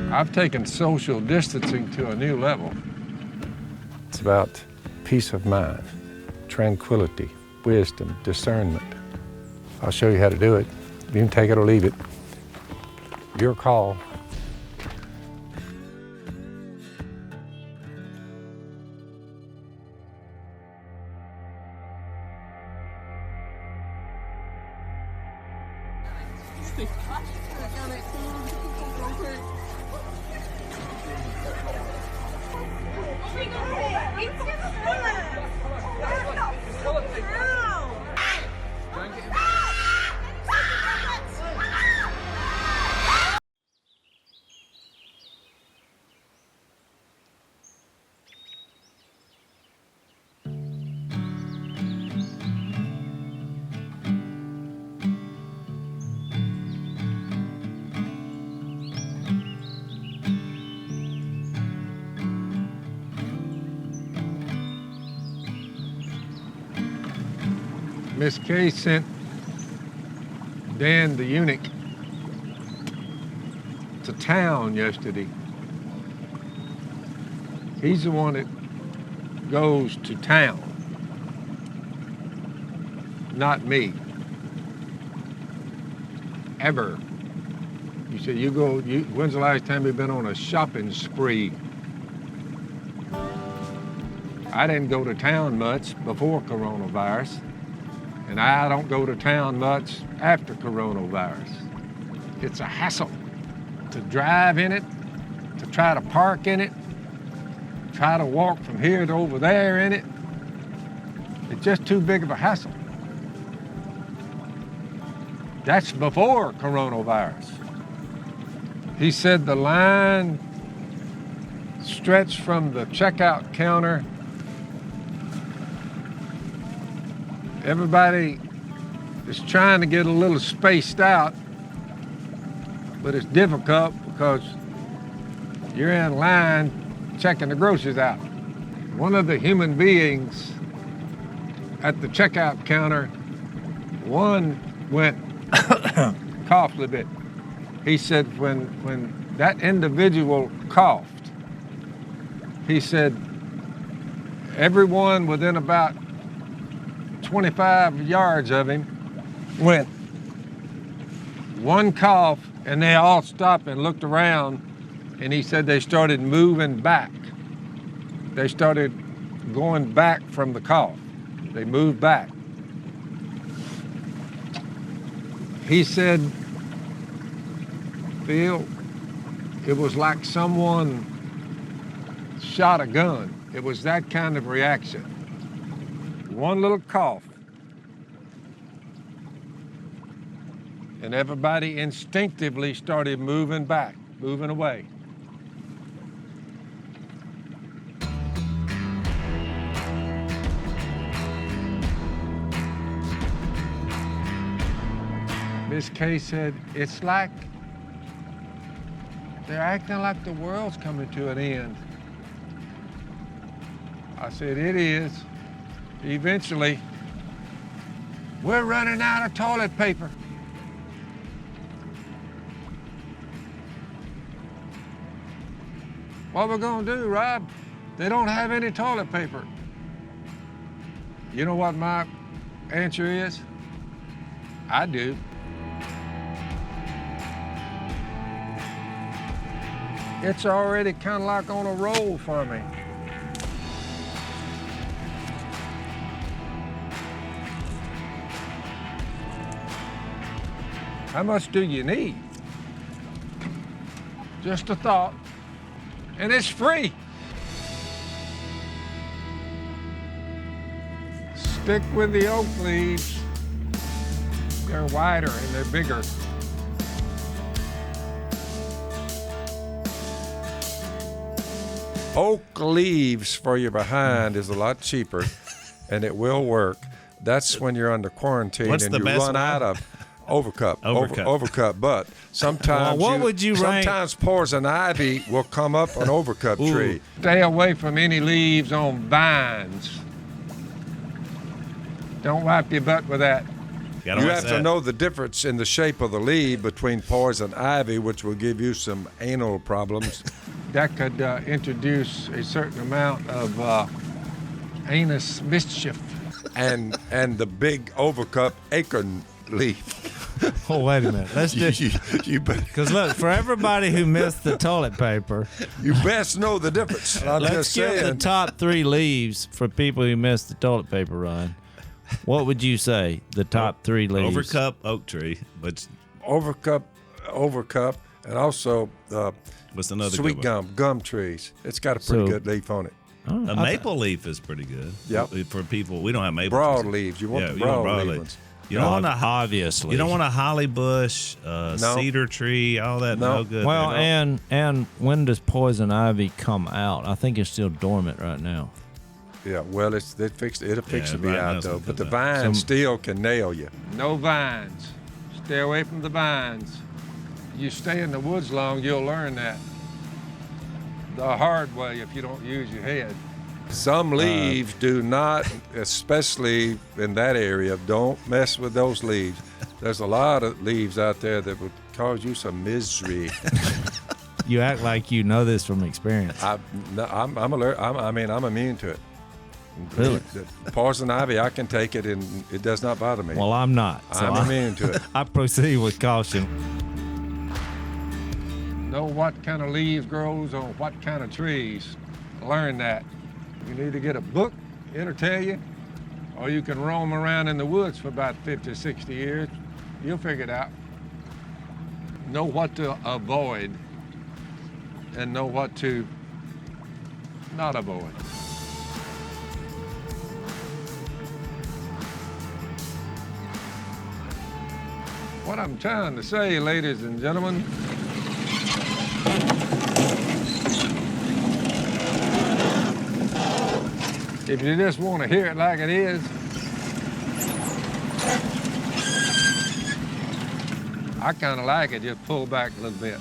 I've taken social distancing to a new level. It's about peace of mind, tranquility, wisdom, discernment. I'll show you how to do it. You can take it or leave it. Your call. Miss Kay sent Dan the eunuch to town yesterday. He's the one that goes to town, not me. Ever. You said when's the last time you've been on a shopping spree? I didn't go to town much before coronavirus. And I don't go to town much after coronavirus. It's a hassle to drive in it, to try to park in it, try to walk from here to over there in it. It's just too big of a hassle. That's before coronavirus. He said the line stretched from the checkout counter. Everybody is trying to get a little spaced out, but it's difficult because you're in line checking the groceries out. One of the human beings at the checkout counter, one went, coughed a little bit. He said when that individual coughed, he said everyone within about 25 yards of him went one cough, and they all stopped and looked around, and he said they started moving back. They started going back from the cough. They moved back. He said, Phil, it was like someone shot a gun. It was that kind of reaction. One little cough, and everybody instinctively started moving back, moving away. Miss Kay said, it's like they're acting like the world's coming to an end. I said, it is. Eventually, we're running out of toilet paper. What we're gonna do, Rob? They don't have any toilet paper. You know what my answer is? I do. It's already kind of like on a roll for me. How much do you need? Just a thought, and it's free. Stick with the oak leaves. They're wider and they're bigger. Oak leaves for your behind is a lot cheaper, and it will work. That's when you're under quarantine. What's and the you best run one? out of overcup. Overcup. But sometimes Well, what would you rank? Sometimes poison ivy will come up an overcup Ooh. tree. Stay away from any leaves on vines. Don't wipe your butt with that. Gotta You watch have to that. know the difference in the shape of the leaf between poison ivy, which will give you some anal problems. That could introduce a certain amount of anus mischief. and the big overcup acorn leaf. Oh, wait a minute. Let's just You because look, for everybody who missed the toilet paper, you best know the difference. I'm let's just give the saying. top 3 leaves for people who missed the toilet paper run. What would you say? The top 3 leaves. Overcup oak tree, but overcup, and also what's another sweet good one? gum trees. It's got a pretty So- good leaf on it. Oh, A maple leaf is pretty good. Yep. For people, we don't have maple Broad trees. leaves. You want Yeah, the you want broad broad leaf leaf. ones. You don't want a obviously. You don't want a holly bush, cedar tree, all that. No, good. Well, man. and when does poison ivy come out? I think it's still dormant right now. Yeah, well, it'll fix to be right out now though. it's But the not vine still can nail you. No vines. Stay away from the vines. You stay in the woods long, you'll learn that the hard way if you don't use your head. Some leaves do not, especially in that area. Don't mess with those leaves. There's a lot of leaves out there that would cause you some misery. You act like you know this from experience. I'm alert. I'm immune to it. Really? The poison ivy, I can take it and it does not bother me. Well, I'm not. So I'm immune to it. I proceed with caution. Know what kind of leaves grows on what kind of trees. Learn that. You need to get a book, it'll tell you, or you can roam around in the woods for about 50, 60 years. You'll figure it out. Know what to avoid and know what to not avoid. What I'm trying to say, ladies and gentlemen, if you just want to hear it like it is, I kind of like it, just pull back a little bit.